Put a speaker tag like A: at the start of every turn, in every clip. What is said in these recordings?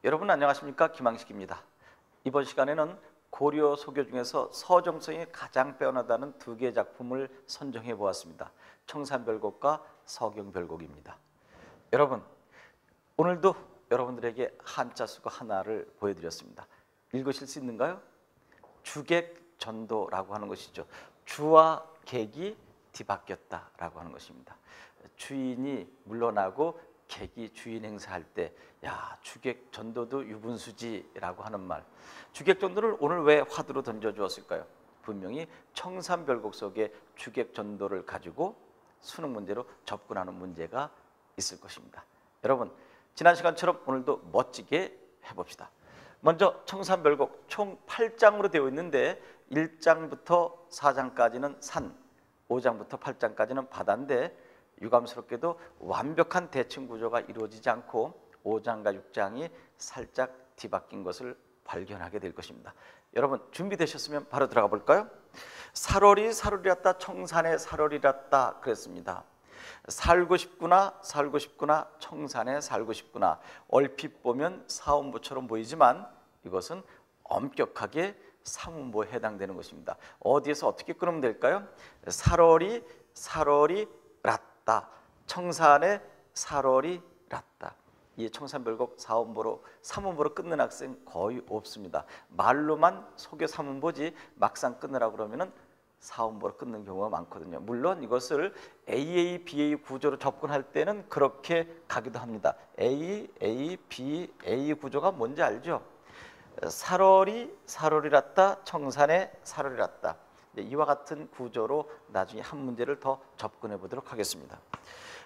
A: 여러분 안녕하십니까? 김항식입니다. 이번 시간에는 고려 소교 중에서 서정성이 가장 빼어나다는 두 개의 작품을 선정해 보았습니다. 청산별곡과 서경별곡입니다. 여러분, 오늘도 여러분들에게 한자 수거 하나를 보여드렸습니다. 읽으실 수 있는가요? 주객전도라고 하는 것이죠. 주와 객이 뒤바뀌었다라고 하는 것입니다. 주인이 물러나고 객이 주인 행사할 때, 야, 주객전도도 유분수지라고 하는 말. 주객전도를 오늘 왜 화두로 던져주었을까요? 분명히 청산별곡 속에 주객전도를 가지고 수능 문제로 접근하는 문제가 있을 것입니다. 여러분, 지난 시간처럼 오늘도 멋지게 해봅시다. 먼저 청산별곡 총 8장으로 되어 있는데 1장부터 4장까지는 산, 5장부터 8장까지는 바다인데 유감스럽게도 완벽한 대칭 구조가 이루어지지 않고 5장과 6장이 살짝 뒤바뀐 것을 발견하게 될 것입니다. 여러분 준비되셨으면 바로 들어가 볼까요? 살월이 살월이랐다 청산에 살월이랐다 그랬습니다. 살고 싶구나 살고 싶구나 청산에 살고 싶구나. 얼핏 보면 사음보처럼 보이지만 이것은 엄격하게 삼음보에 해당되는 것입니다. 어디에서 어떻게 끊으면 될까요? 살월이 랐다 청산에 살월이 랐다. 이 청산별곡 사음보로 삼음보로 끊는 학생 거의 없습니다. 말로만 속여 삼음보지 막상 끊으라고 그러면은 사음보로 끊는 경우가 많거든요. 물론 이것을 AA, BA 구조로 접근할 때는 그렇게 가기도 합니다. A, B, A 구조가 뭔지 알죠? 살월이 랐다 청산에 살월이 랐다. 이와 같은 구조로 나중에 한 문제를 더 접근해 보도록 하겠습니다.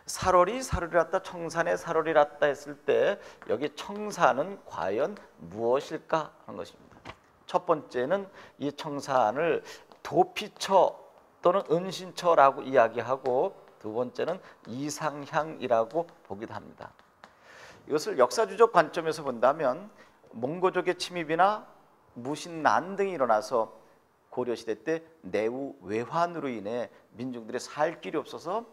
A: 살월이 랐다 청산에 살월이 랐다 했을 때 여기 청산은 과연 무엇일까 하는 것입니다. 첫 번째는 이 청산을 도피처 또는 은신처라고 이야기하고 두 번째는 이상향이라고 보기도 합니다. 이것을 역사주적 관점에서 본다면 몽고족의 침입이나 무신난 등이 일어나서 고려시대 때 내후 외환으로 인해 민중들의 살 길이 없어서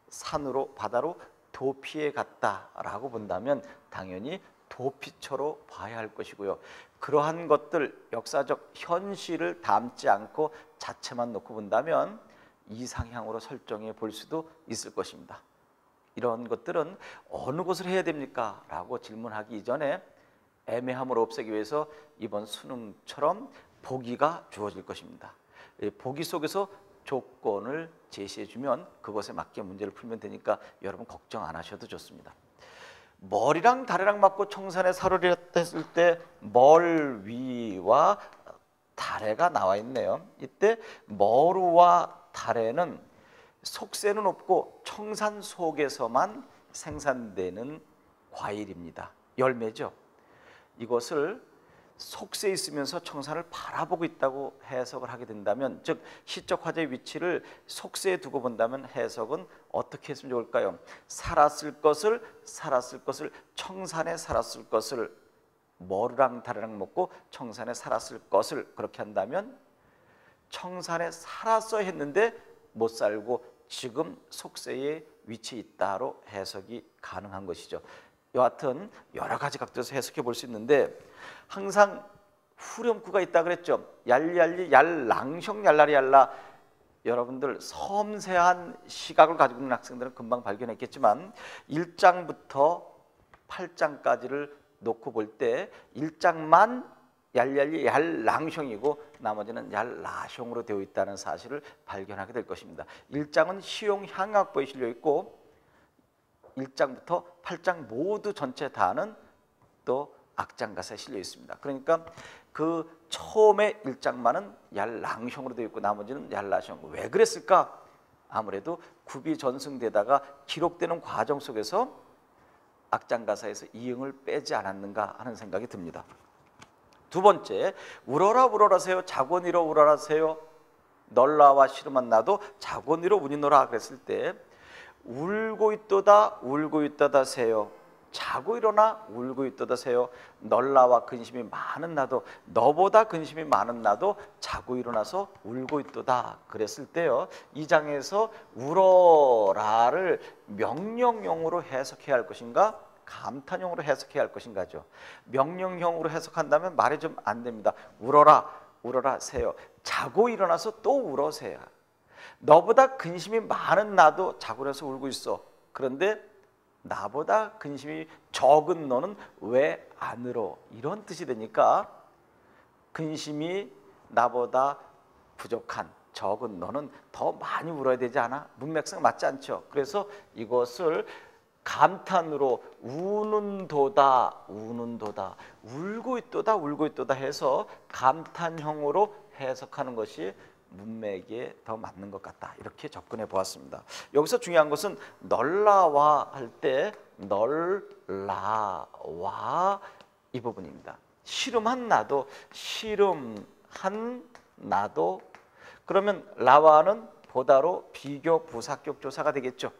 A: 산으로 바다로 도피해 갔다라고 본다면 당연히 도피처로 봐야 할 것이고요. 그러한 것들 역사적 현실을 담지 않고 자체만 놓고 본다면 이상향으로 설정해 볼 수도 있을 것입니다. 이런 것들은 어느 곳을 해야 됩니까? 라고 질문하기 이전에 애매함을 없애기 위해서 이번 수능처럼 보기가 주어질 것입니다. 보기 속에서 조건을 제시해 주면 그것에 맞게 문제를 풀면 되니까 여러분 걱정 안 하셔도 좋습니다. 멀이랑 다래랑 맞고 청산에 살월이랐다 했을 때 멀위와 다래가 나와 있네요. 이때 멀우와 다래는 속세는 없고 청산 속에서만 생산되는 과일입니다. 열매죠. 이것을 속세에 있으면서 청산을 바라보고 있다고 해석을 하게 된다면, 즉 시적 화제의 위치를 속세에 두고 본다면 해석은 어떻게 했으면 좋을까요? 살았을 것을 청산에 살았을 것을 머루랑 다리랑 먹고 청산에 살았을 것을 그렇게 한다면 청산에 살았어 했는데 못 살고 지금 속세에 위치해 있다로 해석이 가능한 것이죠. 여하튼 여러 가지 각도에서 해석해 볼 수 있는데 항상 후렴구가 있다 그랬죠. 얄얄리 얄랑형 얄라리 얄라. 여러분들 섬세한 시각을 가지고 있는 학생들은 금방 발견했겠지만 1장부터 8장까지를 놓고 볼 때 1장만 얄얄리 얄랑형이고 나머지는 얄라형으로 되어 있다는 사실을 발견하게 될 것입니다. 1장은 시용 향악보에 실려 있고 1장부터 8장 모두 전체 다는 또 악장가사에 실려 있습니다. 그러니까 그 처음에 1장만은 얄랑형으로 되어 있고 나머지는 얄라형. 왜 그랬을까? 아무래도 굽이 전승되다가 기록되는 과정 속에서 악장가사에서 이응을 빼지 않았는가 하는 생각이 듭니다. 두 번째, 울어라 울어라세요 자곤이로 울어라세요 널라와 시름한 나도 자곤이로 우니노라 그랬을 때 울고 있도다 세요 자고 일어나 울고 있도다 세요 널라와 근심이 많은 나도 너보다 근심이 많은 나도 자고 일어나서 울고 있도다 그랬을 때요, 이 장에서 울어라를 명령형으로 해석해야 할 것인가 감탄형으로 해석해야 할 것인가죠. 명령형으로 해석한다면 말이 좀 안 됩니다. 울어라, 울어라 새요. 자고 일어나서 또 울어 새야. 너보다 근심이 많은 나도 자고 일어나서 울고 있어. 그런데 나보다 근심이 적은 너는 왜 안 울어? 이런 뜻이 되니까 근심이 나보다 부족한 적은 너는 더 많이 울어야 되지 않아? 문맥상 맞지 않죠? 그래서 이것을 감탄으로 우는도다, 우는도다, 울고 있도다, 울고 있도다 해서 감탄형으로 해석하는 것이 문맥에 더 맞는 것 같다. 이렇게 접근해 보았습니다. 여기서 중요한 것은 널라와 할 때 널라와 이 부분입니다. 씨름한 나도, 씨름한 나도. 그러면 라와는 보다로 비교 부사격 조사가 되겠죠.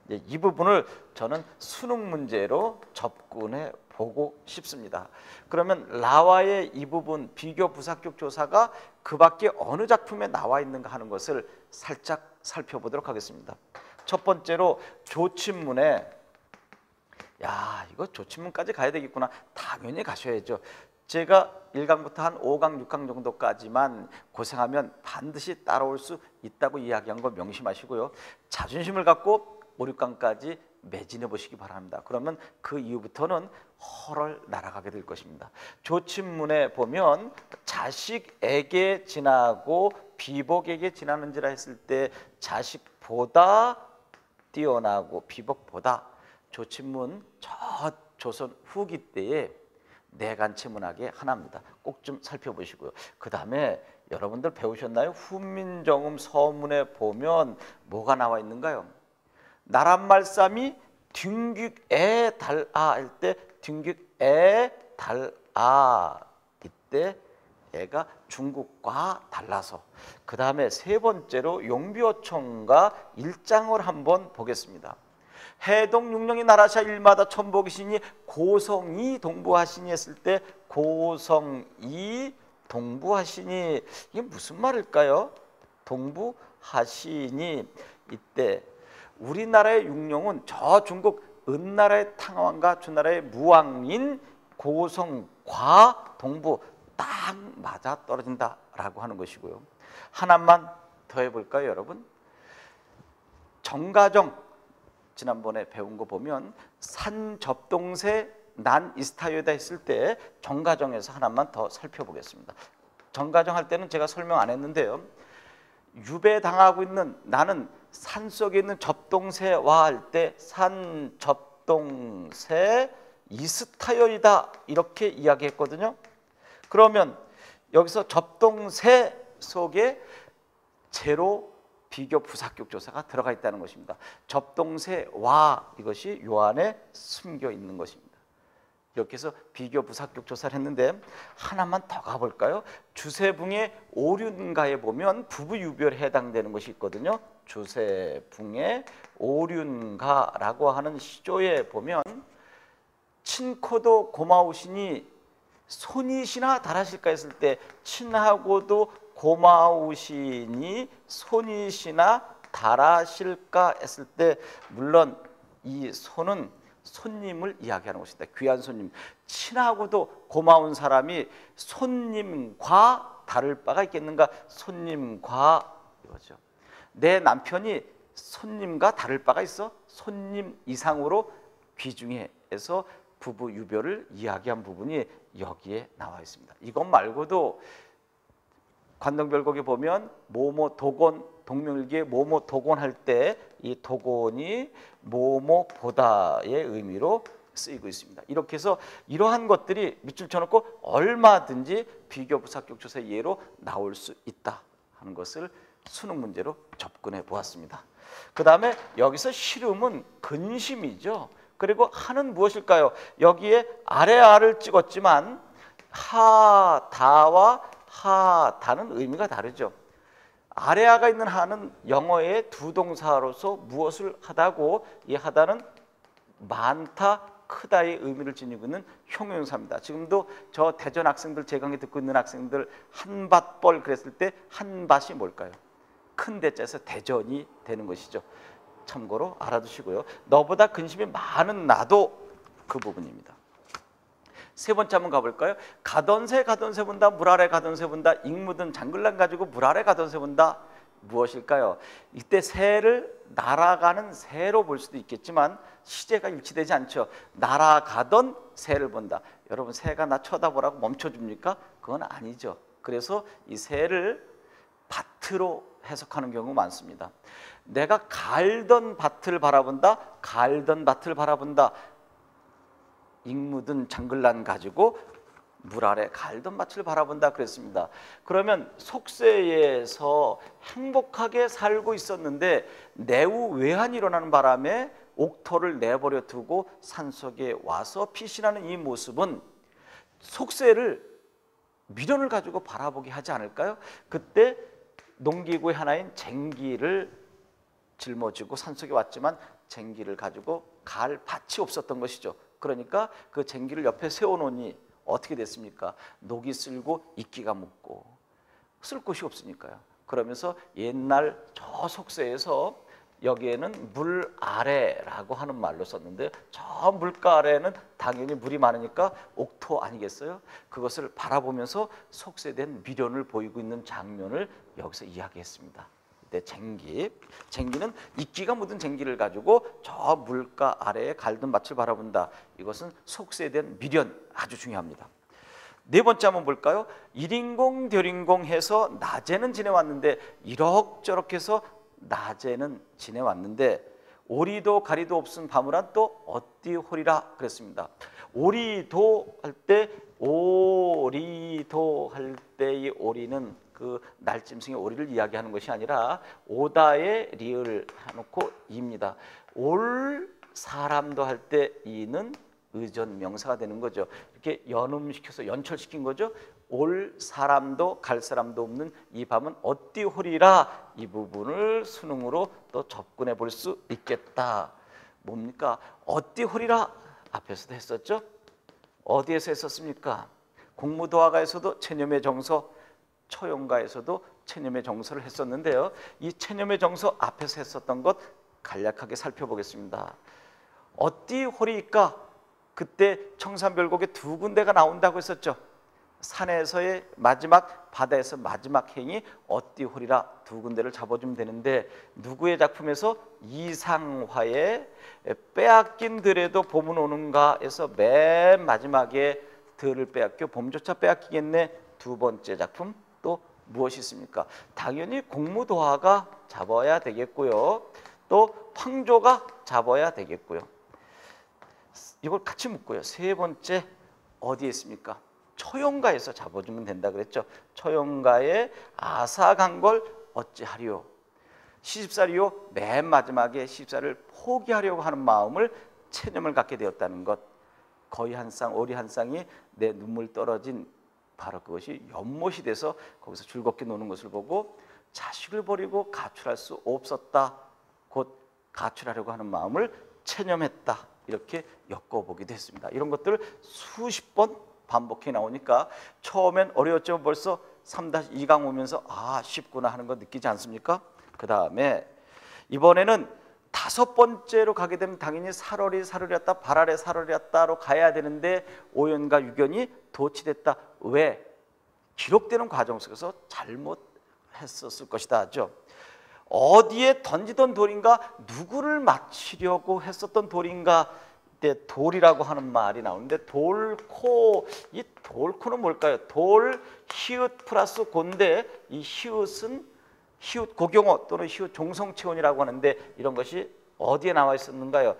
A: 이 부분을 저는 수능 문제로 접근해 보고 싶습니다. 그러면 라와의 이 부분 비교 부사격 조사가 그 밖에 어느 작품에 나와 있는가 하는 것을 살짝 살펴보도록 하겠습니다. 첫 번째로 조친문에, 야, 이거 조친문까지 가야 되겠구나. 당연히 가셔야죠. 제가 1강부터 한 5강, 6강 정도까지만 고생하면 반드시 따라올 수 있다고 이야기한 거 명심하시고요. 자존심을 갖고 5, 6강까지 매진해 보시기 바랍니다. 그러면 그 이후부터는 헐헐 날아가게 될 것입니다. 조친문에 보면 자식에게 지나고 비복에게 지나는지라 했을 때 자식보다 뛰어나고 비복보다, 조친문 저 조선 후기 때에 내간체 문학의 하나입니다. 꼭 좀 살펴보시고요. 그 다음에 여러분들 배우셨나요? 훈민정음 서문에 보면 뭐가 나와 있는가요? 나란말싸미 딩菊에 달아 할 때 딩菊에 달아, 이때 애가 중국과 달라서. 그 다음에 세 번째로 용비어총과 일장을 한번 보겠습니다. 해동 육령이 나라샤 일마다 천복이시니 고성이 동부하시니 했을 때 고성이 동부하시니, 이게 무슨 말일까요? 동부하시니, 이때 우리나라의 육령은 저 중국 은나라의 탕왕과 주나라의 무왕인 고성과 동부 딱 맞아 떨어진다라고 하는 것이고요. 하나만 더 해볼까요, 여러분? 정가정, 지난번에 배운 거 보면 산 접동새 난 이스타요다 했을 때 정가정에서 하나만 더 살펴보겠습니다. 정가정 할 때는 제가 설명 안 했는데요. 유배당하고 있는 나는 산속에 있는 접동새와 할 때 산 접동새 이스타요이다 이렇게 이야기했거든요. 그러면 여기서 접동새 속에 제로 비교 부사격 조사가 들어가 있다는 것입니다. 접동새와 이것이 요 안에 숨겨 있는 것입니다. 이렇게 해서 비교 부사격 조사를 했는데 하나만 더 가볼까요? 주세붕의 오륜가에 보면 부부유별에 해당되는 것이 있거든요. 주세붕의 오륜가라고 하는 시조에 보면 친코도 고마우시니 손이시나 달하실까 했을 때 친하고도 고마우시니 손이시나 달하실까 했을 때 물론 이 손은 손님을 이야기하는 것이다. 귀한 손님, 친하고도 고마운 사람이 손님과 다를 바가 있겠는가? 손님과 이거죠. 내 남편이 손님과 다를 바가 있어? 손님 이상으로 귀중해서 부부 유별을 이야기한 부분이 여기에 나와 있습니다. 이것 말고도 관동별곡에 보면 모모 도곤, 동명일기에 모모 도곤 할 때 이 도곤이 모모보다의 의미로 쓰이고 있습니다. 이렇게 해서 이러한 것들이 밑줄 쳐놓고 얼마든지 비교 부사격 조사 예로 나올 수 있다 하는 것을 수능 문제로 접근해 보았습니다. 그 다음에 여기서 시름은 근심이죠. 그리고 하는 무엇일까요? 여기에 아래아를 찍었지만 하다와 하다는 의미가 다르죠. 아래아가 있는 하는 영어의 두 동사로서 무엇을 하다고, 이 하다는 많다, 크다의 의미를 지니고 있는 형용사입니다. 지금도 저 대전 학생들, 제 강의 듣고 있는 학생들 한밭벌 그랬을 때 한밭이 뭘까요? 큰 대자에서 대전이 되는 것이죠. 참고로 알아두시고요. 너보다 근심이 많은 나도 그 부분입니다. 세 번째 한번 가볼까요? 가던 새 본다, 물 아래 가던 새 본다, 익묻은 장글란 가지고 물 아래 가던 새 본다. 무엇일까요? 이때 새를 날아가는 새로 볼 수도 있겠지만 시제가 일치되지 않죠. 날아가던 새를 본다. 여러분, 새가 나 쳐다보라고 멈춰줍니까? 그건 아니죠. 그래서 이 새를 밭으로 해석하는 경우 많습니다. 내가 갈던 밭을 바라본다, 갈던 밭을 바라본다. 익묻은 장글란 가지고 물 아래 갈던 밭을 바라본다 그랬습니다. 그러면 속세에서 행복하게 살고 있었는데 내후 외환이 일어나는 바람에 옥토를 내버려 두고 산속에 와서 피신하는 이 모습은 속세를 미련을 가지고 바라보게 하지 않을까요? 그때 농기구의 하나인 쟁기를 짊어지고 산속에 왔지만 쟁기를 가지고 갈 밭이 없었던 것이죠. 그러니까 그 쟁기를 옆에 세워놓으니 어떻게 됐습니까? 녹이 쓸고 이끼가 묻고 쓸 곳이 없으니까요. 그러면서 옛날 저 속세에서 여기에는 물 아래라고 하는 말로 썼는데 저 물가 아래는 당연히 물이 많으니까 옥토 아니겠어요? 그것을 바라보면서 속세된 미련을 보이고 있는 장면을 여기서 이야기했습니다. 이때 쟁기는 이끼가 묻은 쟁기를 가지고 저 물가 아래에 갈던 밭을 바라본다. 이것은 속세된 미련, 아주 중요합니다. 네 번째 한번 볼까요? 일인공 덜인공 해서 낮에는 지내왔는데 이럭저럭 해서 낮에는 지내왔는데 오리도 가리도 없은 밤을한 또 어디 홀이라 그랬습니다. 오리도 할 때 이 오리는 그 날짐승의 오리를 이야기하는 것이 아니라 오다의 리을 해놓고 이입니다. 올 사람도 할 때 이는 의전 명사가 되는 거죠. 이렇게 연음시켜서 연철시킨 거죠. 올 사람도 갈 사람도 없는 이 밤은 어디 홀이라. 이 부분을 수능으로 또 접근해 볼 수 있겠다. 뭡니까? 어디 홀이라 앞에서도 했었죠. 어디에서 했었습니까? 공무도화가에서도 체념의 정서, 처용가에서도 체념의 정서를 했었는데요. 이 체념의 정서 앞에서 했었던 것 간략하게 살펴보겠습니다. 어디 홀이니까 그때 청산별곡에 두 군데가 나온다고 했었죠. 산에서의 마지막, 바다에서 마지막 행이 어디 홀이라 두 군데를 잡아주면 되는데 누구의 작품에서? 이상화의 빼앗긴 들에도 봄은 오는가에서 맨 마지막에 들을 빼앗겨 봄조차 빼앗기겠네. 두 번째 작품 또 무엇이 있습니까? 당연히 공무도화가 잡아야 되겠고요. 또 황조가 잡아야 되겠고요. 이걸 같이 묶고요. 세 번째 어디에 있습니까? 처용가에서 잡아주면 된다 그랬죠. 처용가의 아사간걸 어찌하리요. 시집살이요. 맨 마지막에 시집살을 포기하려고 하는 마음을 체념을 갖게 되었다는 것. 거의 한 쌍, 오리 한 쌍이 내 눈물 떨어진 바로 그것이 연못이 돼서 거기서 즐겁게 노는 것을 보고 자식을 버리고 가출할 수 없었다. 곧 가출하려고 하는 마음을 체념했다. 이렇게 엮어보기도 했습니다. 이런 것들을 수십 번 반복해 나오니까 처음엔 어려웠지만 벌써 3-2강 오면서 아 쉽구나 하는 거 느끼지 않습니까? 그 다음에 이번에는 다섯 번째로 가게 되면 당연히 살월이 살월이었다, 발아래 살월이었다로 가야 되는데 오연과 유견이 도치됐다. 왜? 기록되는 과정 속에서 잘못했었을 것이다 하죠. 어디에 던지던 돌인가, 누구를 맞추려고 했었던 돌인가. 때 돌이라고 하는 말이 나오는데 돌코, 이 돌코는 뭘까요? 돌, 히읗 플러스 고인데 이 히읗은 히읗 고경어 또는 히읗 종성체온이라고 하는데 이런 것이 어디에 나와 있었는가요?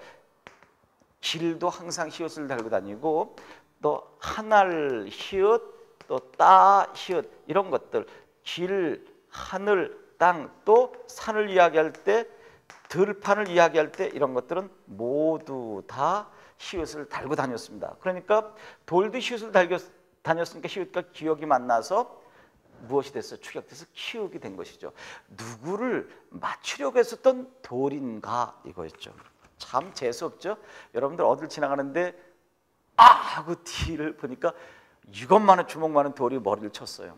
A: 길도 항상 히읗을 달고 다니고 또 하늘 히읗 또 따 히읗 이런 것들 길, 하늘, 땅 또 산을 이야기할 때 들판을 이야기할 때 이런 것들은 모두 다 히읗을 달고 다녔습니다. 그러니까 돌도 히읗을 달고 다녔으니까 히읗과 기억이 만나서 무엇이 됐어요? 축약돼서 키읔이 된 것이죠. 누구를 맞추려고 했었던 돌인가 이거였죠. 참 재수없죠. 여러분들 어딜 지나가는데 아 하고 뒤를 보니까 이것만한 주먹 많은 돌이 머리를 쳤어요.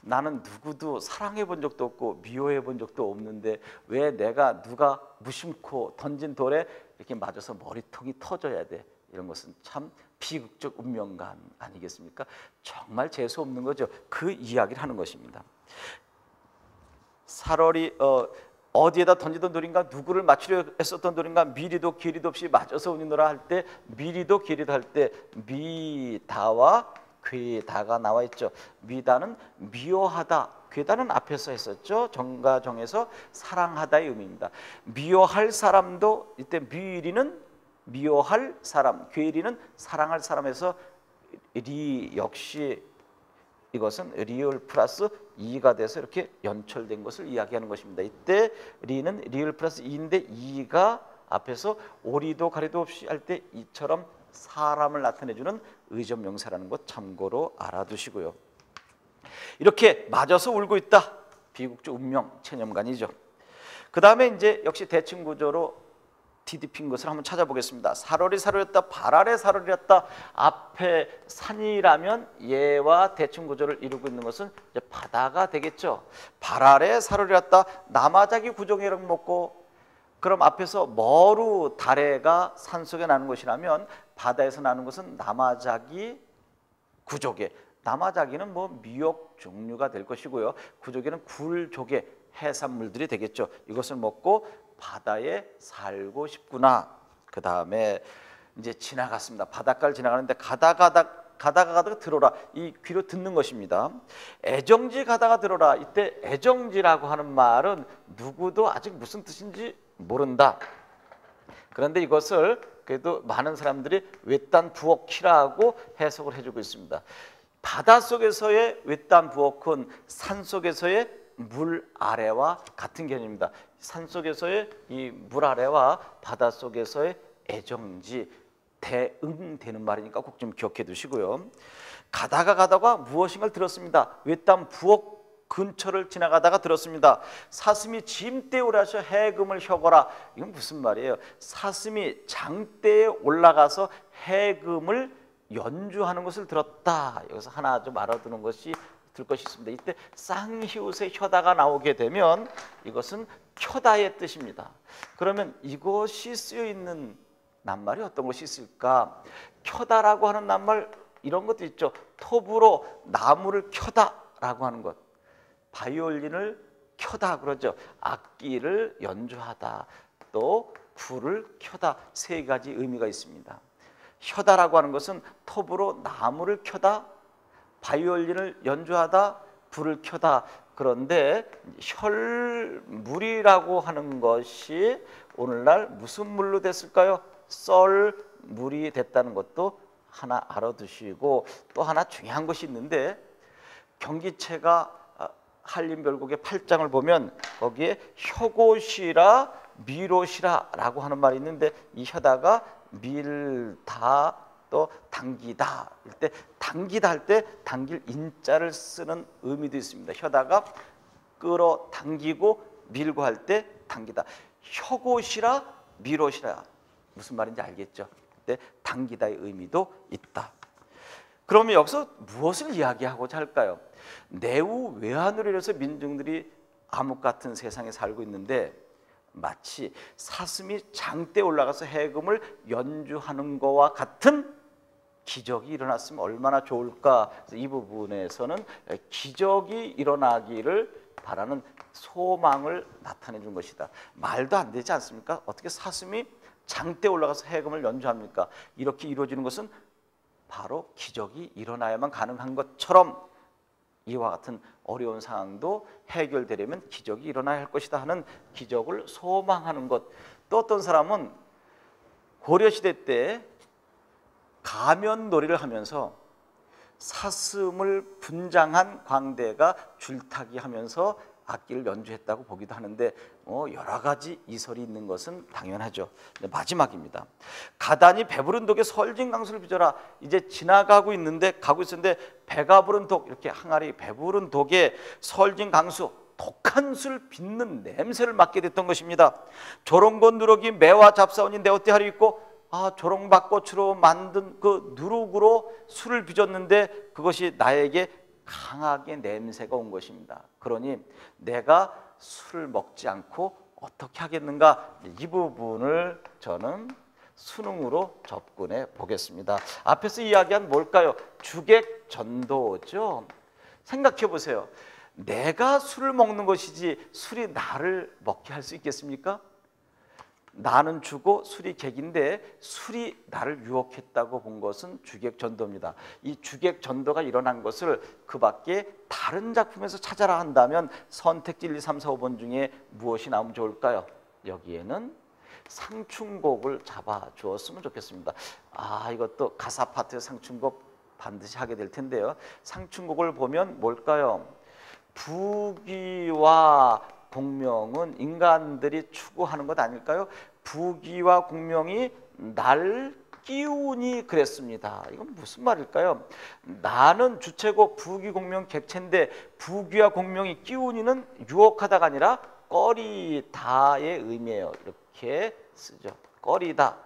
A: 나는 누구도 사랑해 본 적도 없고 미워해 본 적도 없는데 왜 내가 누가 무심코 던진 돌에 이렇게 맞아서 머리통이 터져야 돼. 이런 것은 참 비극적 운명관 아니겠습니까? 정말 재수 없는 거죠. 그 이야기를 하는 것입니다. 살월이 어디에다 던지던 돌인가, 누구를 맞추려 했었던 돌인가, 미리도 길이도 없이 맞아서 운이노라 할 때, 미리도 길이도 할 때 미다와 괴다가 나와 있죠. 미다는 미워하다, 괴다는 앞에서 했었죠. 정과 정에서 사랑하다의 의미입니다. 미워할 사람도 이때 미리는 미워할 사람, 괴리는 사랑할 사람에서 리 역시 이것은 리을 플러스 2가 돼서 이렇게 연철된 것을 이야기하는 것입니다. 이때 리는 리을 플러스 2인데 2가 앞에서 오리도 가리도 없이 할 때 이처럼 사람을 나타내주는 의접명사라는 것 참고로 알아두시고요. 이렇게 맞아서 울고 있다. 비국적 운명 체념관이죠. 그 다음에 이제 역시 대칭 구조로 뒤집힌 것을 한번 찾아보겠습니다. 살월이 살월이었다, 발아래 살월이었다. 앞에 산이라면 얘와 대칭 구조를 이루고 있는 것은 이제 바다가 되겠죠. 발아래 살월이었다. 남아자기 구종이라고 먹고, 그럼 앞에서 머루 다래가 산속에 나는 것이라면 바다에서 나는 것은 남아자기 구조개. 남아자기는 뭐 미역 종류가 될 것이고요. 구조개는 굴조개, 해산물들이 되겠죠. 이것을 먹고 바다에 살고 싶구나. 그 다음에 이제 지나갔습니다. 바닷가를 지나가는데 가다가 들어라. 이 귀로 듣는 것입니다. 애정지 가다가 들어라. 이때 애정지라고 하는 말은 누구도 아직 무슨 뜻인지 모른다. 그런데 이것을 그래도 많은 사람들이 외딴 부엌이라고 해석을 해주고 있습니다. 바닷속에서의 외딴 부엌은 산속에서의 물 아래와 같은 개념입니다. 산속에서의 이 물 아래와 바닷속에서의 애정지 대응되는 말이니까 꼭 좀 기억해 두시고요. 가다가 무엇인가를 들었습니다. 외딴 부엌 근처를 지나가다가 들었습니다. 사슴이 짐대에 오라셔 해금을 혀거라. 이건 무슨 말이에요? 사슴이 장대에 올라가서 해금을 연주하는 것을 들었다. 여기서 하나 좀 알아두는 것이 들 것이 있습니다. 이때 쌍히웃의 혀다가 나오게 되면 이것은 켜다의 뜻입니다. 그러면 이것이 쓰여 있는 낱말이 어떤 것이 있을까? 켜다라고 하는 낱말 이런 것도 있죠. 톱으로 나무를 켜다라고 하는 것, 바이올린을 켜다 그러죠. 악기를 연주하다, 또 불을 켜다, 세 가지 의미가 있습니다. 켜다라고 하는 것은 톱으로 나무를 켜다, 바이올린을 연주하다, 불을 켜다. 그런데 혈물이라고 하는 것이 오늘날 무슨 물로 됐을까요? 썰물이 됐다는 것도 하나 알아두시고, 또 하나 중요한 것이 있는데 경기체가 한림별곡의 8장을 보면 거기에 혀고시라 미로시라 라고 하는 말이 있는데, 이 혀다가 밀다 또 당기다 할 때, 당기다 할 때 당길 인자를 쓰는 의미도 있습니다. 혀다가 끌어당기고 밀고 할 때 당기다. 혀고시라 미로시라 무슨 말인지 알겠죠? 그때 당기다의 의미도 있다. 그러면 여기서 무엇을 이야기하고자 할까요? 내후 외환으로 인해서 민중들이 암흑 같은 세상에 살고 있는데, 마치 사슴이 장대에 올라가서 해금을 연주하는 것과 같은 기적이 일어났으면 얼마나 좋을까. 이 부분에서는 기적이 일어나기를 바라는 소망을 나타내 준 것이다. 말도 안 되지 않습니까? 어떻게 사슴이 장대에 올라가서 해금을 연주합니까? 이렇게 이루어지는 것은 바로 기적이 일어나야만 가능한 것처럼 이와 같은 어려운 상황도 해결되려면 기적이 일어나야 할 것이다 하는 기적을 소망하는 것. 또 어떤 사람은 고려시대 때 가면놀이를 하면서 사슴을 분장한 광대가 줄타기 하면서 악기를 연주했다고 보기도 하는데, 여러 가지 이설이 있는 것은 당연하죠. 마지막입니다. 가다니 배부른 독에 설진강수를 빚어라. 이제 지나가고 있는데, 가고 있었는데 배가 부른 독, 이렇게 항아리 배부른 독에 설진강수, 독한 술 빚는 냄새를 맡게 됐던 것입니다. 조롱건 누룩이 매와 잡사오니 내 어때 하리 있고, 조롱박꽃으로 만든 그 누룩으로 술을 빚었는데 그것이 나에게 강하게 냄새가 온 것입니다. 그러니 내가 술을 먹지 않고 어떻게 하겠는가? 이 부분을 저는 수능으로 접근해 보겠습니다. 앞에서 이야기한 뭘까요? 주객전도죠. 생각해 보세요. 내가 술을 먹는 것이지 술이 나를 먹게 할 수 있겠습니까? 나는 주고 술이 객인데 술이 나를 유혹했다고 본 것은 주객전도입니다. 이 주객전도가 일어난 것을 그 밖에 다른 작품에서 찾아라 한다면 선택지 1, 2, 3, 4, 5번 중에 무엇이 나오면 좋을까요? 여기에는 상충곡을 잡아 주었으면 좋겠습니다. 이것도 가사 파트의 상충곡 반드시 하게 될 텐데요. 상충곡을 보면 뭘까요? 부귀와 공명은 인간들이 추구하는 것 아닐까요? 부귀와 공명이 날 끼우니 그랬습니다. 이건 무슨 말일까요? 나는 주체고 부귀 공명 객체인데 부귀와 공명이 끼우니는 유혹하다가 아니라 꺼리다의 의미예요. 이렇게 쓰죠. 꺼리다.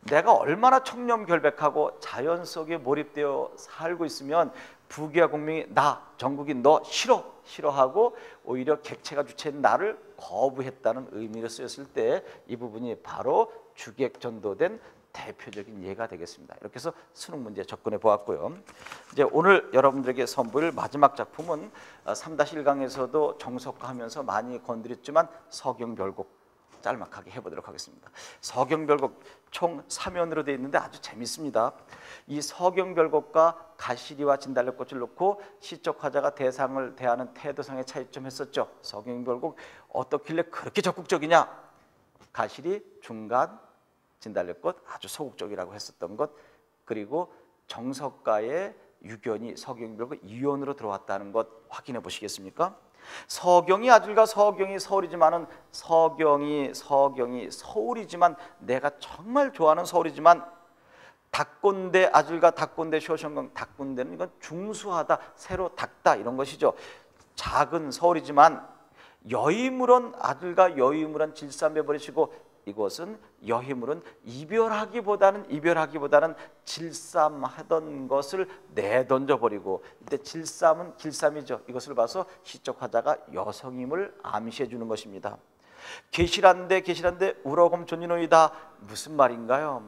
A: 내가 얼마나 청렴결백하고 자연 속에 몰입되어 살고 있으면 부귀와 공명이 나, 정국이 너 싫어하고 오히려 객체가 주체인 나를 거부했다는 의미로 쓰였을 때 이 부분이 바로 주객전도된 대표적인 예가 되겠습니다. 이렇게 해서 수능 문제 접근해 보았고요. 이제 오늘 여러분들에게 선보일 마지막 작품은 3-1강에서도 정석화하면서 많이 건드렸지만 서경별곡 짤막하게 해보도록 하겠습니다. 서경별곡 총 3연으로 되어 있는데 아주 재밌습니다. 이 서경별곡과 가시리와 진달래꽃을 놓고 시적 화자가 대상을 대하는 태도상의 차이점 했었죠. 서경별곡 어떻길래 그렇게 적극적이냐? 가시리 중간, 진달래꽃 아주 소극적이라고 했었던 것, 그리고 정석가의 유견이 서경별곡 2연으로 들어왔다는 것 확인해 보시겠습니까? 서경이 아들과 서경이 서울이지만은 서경이 서울이지만 내가 정말 좋아하는 서울이지만 닭꼰대 아들과 닭꼰대 쇼션강 닭꼰대는 이건 중수하다 새로 닭다 이런 것이죠. 작은 서울이지만 여의물은 아들과 여의물은 질삼해버리시고 이것은 여의물은 이별하기보다는 질삼하던 것을 내던져버리고 이때 질삼은 길삼이죠. 이것을 봐서 시적 화자가 여성임을 암시해 주는 것입니다. 계실한데 우러금 존인호이다. 무슨 말인가요?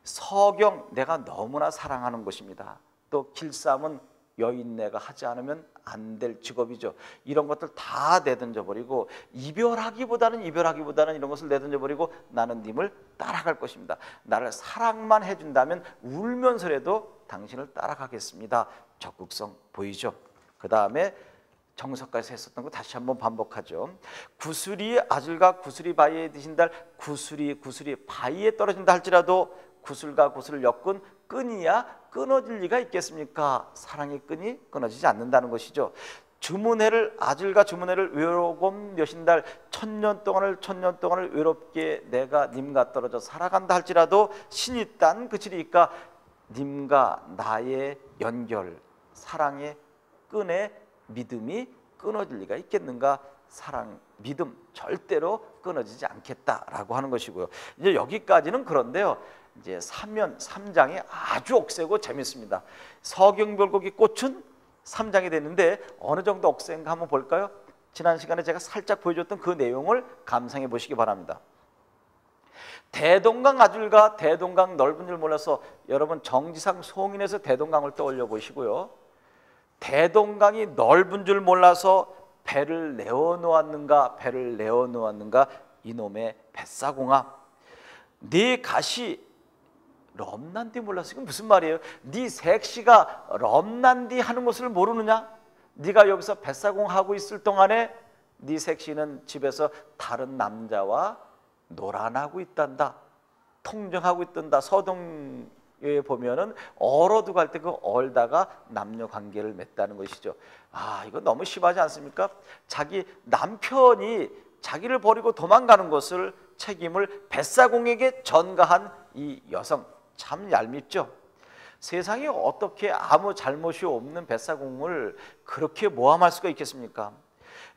A: 서경 내가 너무나 사랑하는 것입니다. 또 길삼은 여인네가 하지 않으면 안 될 직업이죠. 이런 것들 다 내던져버리고 이별하기보다는 이런 것을 내던져버리고 나는 님을 따라갈 것입니다. 나를 사랑만 해준다면 울면서라도 당신을 따라가겠습니다. 적극성 보이죠? 그 다음에 정석까지 했었던 거 다시 한번 반복하죠. 구슬이 아들과 구슬이 바위에 드신 달 구슬이 바위에 떨어진다 할지라도 구슬과 구슬을 엮은 끈이야 끊어질 리가 있겠습니까? 사랑의 끈이 끊어지지 않는다는 것이죠. 주문회를 아들과 주문회를 외로움 여신 달 천년 동안을 외롭게 내가 님과 떨어져 살아간다 할지라도 신이 딴 그치리까 님과 나의 연결 사랑의 끈에 믿음이 끊어질 리가 있겠는가? 사랑, 믿음 절대로 끊어지지 않겠다라고 하는 것이고요. 이제 여기까지는 그런데요. 이제 3장이 아주 억세고 재밌습니다. 서경별곡의 꽃은 3장이 됐는데 어느 정도 억센가 한번 볼까요? 지난 시간에 제가 살짝 보여줬던 그 내용을 감상해 보시기 바랍니다. 대동강 아줄과 대동강 넓은 줄 몰라서 여러분 정지상 송인에서 대동강을 떠올려 보시고요. 대동강이 넓은 줄 몰라서 배를 내어놓았는가 이놈의 뱃사공아 네 가시 럼난디 몰랐어. 이건 무슨 말이에요? 네 색시가 럼난디 하는 것을 모르느냐? 네가 여기서 뱃사공 하고 있을 동안에 네 색시는 집에서 다른 남자와 놀아나고 있단다. 통정하고 있단다. 서동에 보면은 얼어두고 할 때 그 얼다가 남녀 관계를 맺다는 것이죠. 이거 너무 심하지 않습니까? 자기 남편이 자기를 버리고 도망가는 것을 책임을 뱃사공에게 전가한 이 여성 참 얄밉죠. 세상에 어떻게 아무 잘못이 없는 뱃사공을 그렇게 모함할 수가 있겠습니까?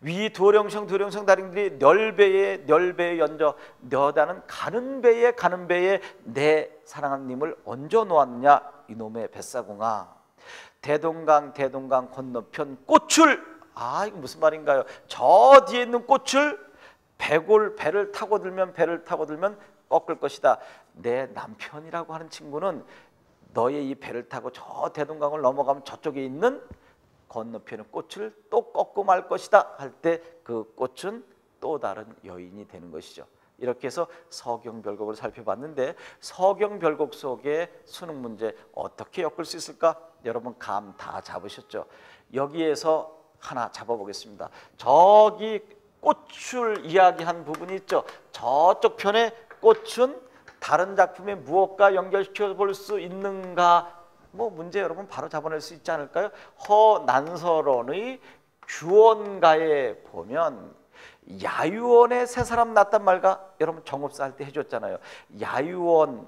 A: 위 도령성 다링들이 널배에 연저 너다는 가는 배에 내 사랑하는 님을 얹어 놓았느냐 이놈의 뱃사공아. 대동강 건너편 꽃을 이거 무슨 말인가요? 저 뒤에 있는 꽃을 배를 타고 들면 꺾을 것이다. 내 남편이라고 하는 친구는 너의 이 배를 타고 저 대동강을 넘어가면 저쪽에 있는 건너편의 꽃을 또 꺾고 말 것이다 할 때 그 꽃은 또 다른 여인이 되는 것이죠. 이렇게 해서 서경별곡을 살펴봤는데 서경별곡 속에 수능 문제 어떻게 엮을 수 있을까? 여러분 감 다 잡으셨죠? 여기에서 하나 잡아보겠습니다. 저기 꽃을 이야기한 부분이 있죠. 저쪽 편의 꽃은 다른 작품에 무엇과 연결시켜 볼 수 있는가? 뭐 문제 여러분 바로 잡아낼 수 있지 않을까요? 허난설원의 규원가에 보면 야유원에 세 사람 낳았단 말과 여러분 정업사 할 때 해줬잖아요. 야유원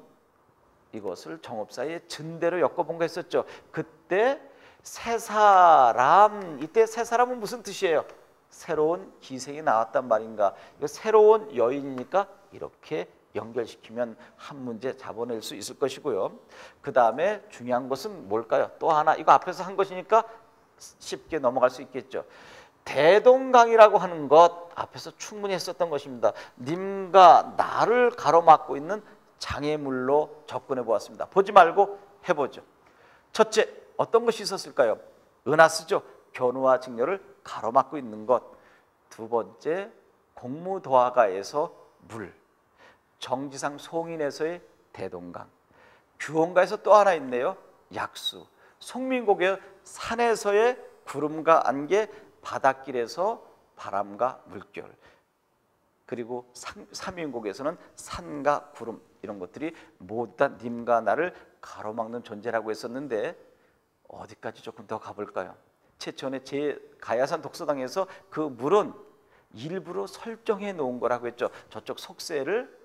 A: 이것을 정업사의 증대로 엮어본 거 했었죠. 그때 세 사람, 이때 세 사람은 무슨 뜻이에요? 새로운 기생이 나왔단 말인가. 이거 새로운 여인이니까 이렇게 연결시키면 한 문제 잡아낼 수 있을 것이고요. 그 다음에 중요한 것은 뭘까요? 또 하나, 이거 앞에서 한 것이니까 쉽게 넘어갈 수 있겠죠. 대동강이라고 하는 것 앞에서 충분히 했었던 것입니다. 님과 나를 가로막고 있는 장애물로 접근해 보았습니다. 보지 말고 해보죠. 첫째, 어떤 것이 있었을까요? 은하수죠. 견우와 직녀를 가로막고 있는 것. 두 번째, 공무도화가에서 물. 정지상 송인에서의 대동강. 규원가에서 또 하나 있네요. 약수. 송민곡의 산에서의 구름과 안개, 바닷길에서 바람과 물결. 그리고 삼인곡에서는 산과 구름, 이런 것들이 모두 다 님과 나를 가로막는 존재라고 했었는데 어디까지 조금 더 가볼까요? 최천의 제 가야산 독서당에서 그 물은 일부러 설정해 놓은 거라고 했죠. 저쪽 속세를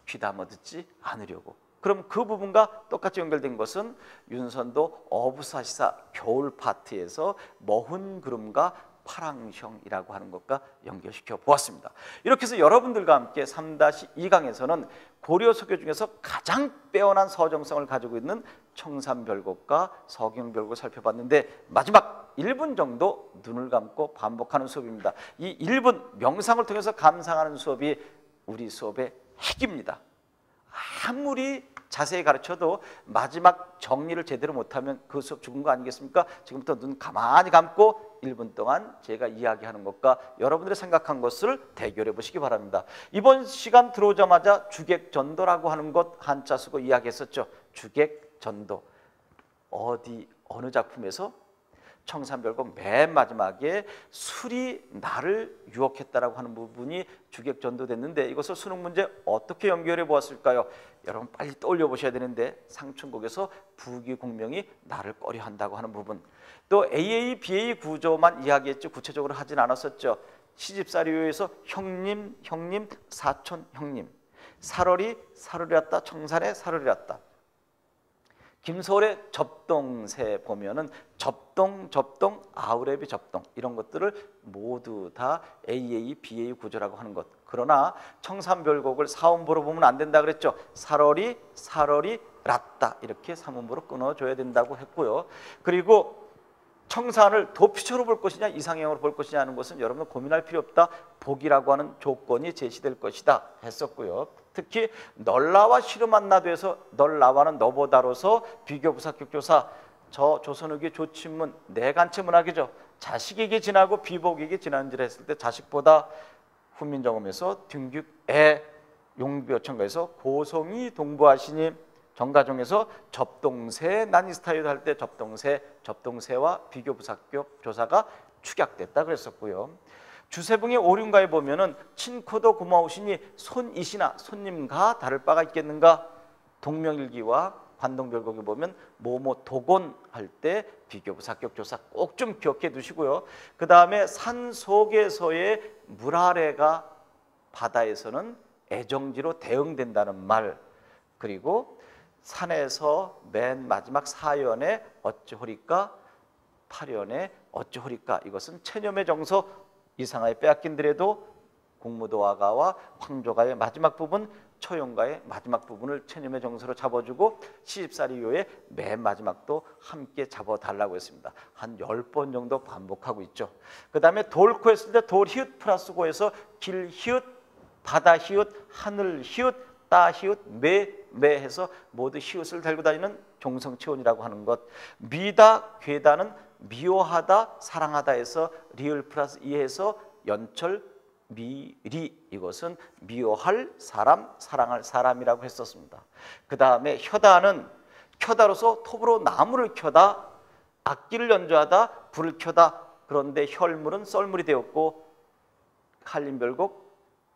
A: 귀담아 듣지 않으려고. 그럼 그 부분과 똑같이 연결된 것은 윤선도 어부사시사 겨울 파트에서 머훈 구름과 파랑형이라고 하는 것과 연결시켜 보았습니다. 이렇게 해서 여러분들과 함께 3-2강에서는 고려 서교 중에서 가장 빼어난 서정성을 가지고 있는 청산별곡과 서경별곡을 살펴봤는데 마지막 1분 정도 눈을 감고 반복하는 수업입니다. 이 1분 명상을 통해서 감상하는 수업이 우리 수업의 핵입니다. 아무리 자세히 가르쳐도 마지막 정리를 제대로 못하면 그 수업 죽은 거 아니겠습니까? 지금부터 눈 가만히 감고 1분 동안 제가 이야기하는 것과 여러분들이 생각한 것을 대결해 보시기 바랍니다. 이번 시간 들어오자마자 주객전도라고 하는 것 한자 쓰고 이야기했었죠. 주객전도. 어느 작품에서? 청산별곡 맨 마지막에 술이 나를 유혹했다라고 하는 부분이 주객전도 됐는데 이것을 수능 문제 어떻게 연결해 보았을까요? 여러분 빨리 떠올려 보셔야 되는데 상춘곡에서 부귀공명이 나를 꺼려한다고 하는 부분, 또 AA, BA 구조만 이야기했죠. 구체적으로 하진 않았었죠. 시집살이요에서 형님, 사촌, 형님, 살얼이 살얼이었다, 청산에 살얼이었다. 김소월의 접동세 보면은 접동, 아우레비 접동 이런 것들을 모두 다 AA, BA 구조라고 하는 것. 그러나 청산별곡을 사음보로 보면 안 된다 그랬죠. 살얼이 랐다 이렇게 삼음보로 끊어줘야 된다고 했고요. 그리고 청산을 도피처로 볼 것이냐 이상형으로 볼 것이냐 하는 것은 여러분 고민할 필요 없다. 복이라고 하는 조건이 제시될 것이다 했었고요. 특히 널나와 시르만나도에서 널나와는 너보다로서 비교부사격조사, 저 조선후기 조친문 내간체 문학이죠. 자식에게 지나고 비복에게 지난지를 했을 때 자식보다 훈민정음에서 등규애 용비어천가에서 고송이 동부하시니 정가종에서 접동세 난이스타일 할 때 접동세와 비교부사격 조사가 축약됐다 그랬었고요. 주세붕의 오륜가에 보면은 친코도 고마우시니 손이시나 손님과 다를 바가 있겠는가. 동명일기와 관동별곡에 보면 모모 도곤 할 때 비교부사격 조사 꼭 좀 기억해 두시고요. 그 다음에 산 속에서의 물 아래가 바다에서는 애정지로 대응된다는 말, 그리고 산에서 맨 마지막 사연에 어찌호리까, 8연에 어찌호리까, 이것은 체념의 정서 이상하게 빼앗긴더라도 공무도화가와 황조가의 마지막 부분, 처용가의 마지막 부분을 체념의 정서로 잡아주고 시집살이요의 맨 마지막도 함께 잡아달라고 했습니다. 한 10번 정도 반복하고 있죠. 그 다음에 돌코 했을 때 돌 히읗 플러스 고에서 길 히읗, 바다 히읗, 하늘 히읗, 따, 히읗, 매 해서 모두 히읗을 달고 다니는 종성체온이라고 하는 것. 미다, 괴다는 미워하다, 사랑하다 해서 리을 플러스 이해해서 연철, 미리, 이것은 미워할 사람, 사랑할 사람이라고 했었습니다. 그 다음에 혀다는 켜다로서 톱으로 나무를 켜다, 악기를 연주하다, 불을 켜다. 그런데 혈물은 썰물이 되었고 한림별곡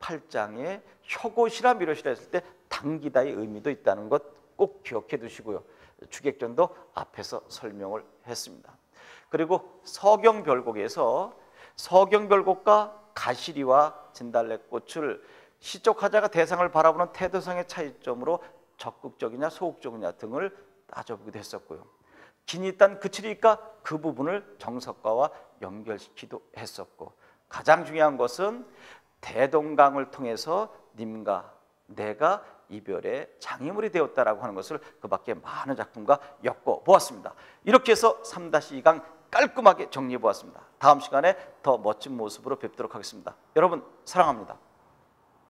A: 8장에 혀곳이라 미로시라 했을 때 당기다의 의미도 있다는 것 꼭 기억해 두시고요. 주객전도 앞에서 설명을 했습니다. 그리고 서경별곡에서 서경별곡과 가시리와 진달래꽃을 시적화자가 대상을 바라보는 태도상의 차이점으로 적극적이냐 소극적이냐 등을 따져보기도 했었고요. 긴이 딴 그치리니까 그 부분을 정석가와 연결시키기도 했었고, 가장 중요한 것은 대동강을 통해서 님과 내가 이별의 장애물이 되었다라고 하는 것을 그 밖에 많은 작품과 엮어 보았습니다. 이렇게 해서 3-2강 깔끔하게 정리해 보았습니다. 다음 시간에 더 멋진 모습으로 뵙도록 하겠습니다. 여러분 사랑합니다.